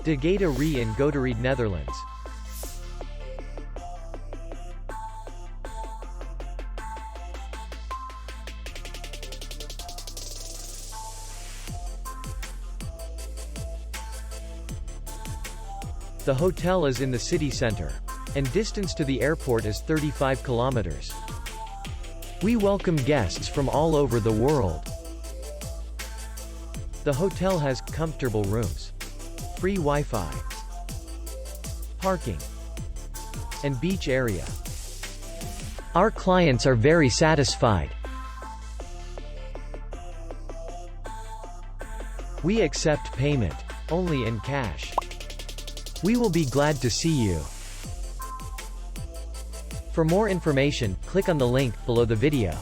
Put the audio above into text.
De Goede Ree in Goedereede, Netherlands. The hotel is in the city center, and distance to the airport is 35 kilometers. We welcome guests from all over the world. The hotel has comfortable rooms, free Wi-Fi, parking, and beach area. Our clients are very satisfied. We accept payment only in cash. We will be glad to see you. For more information, click on the link below the video.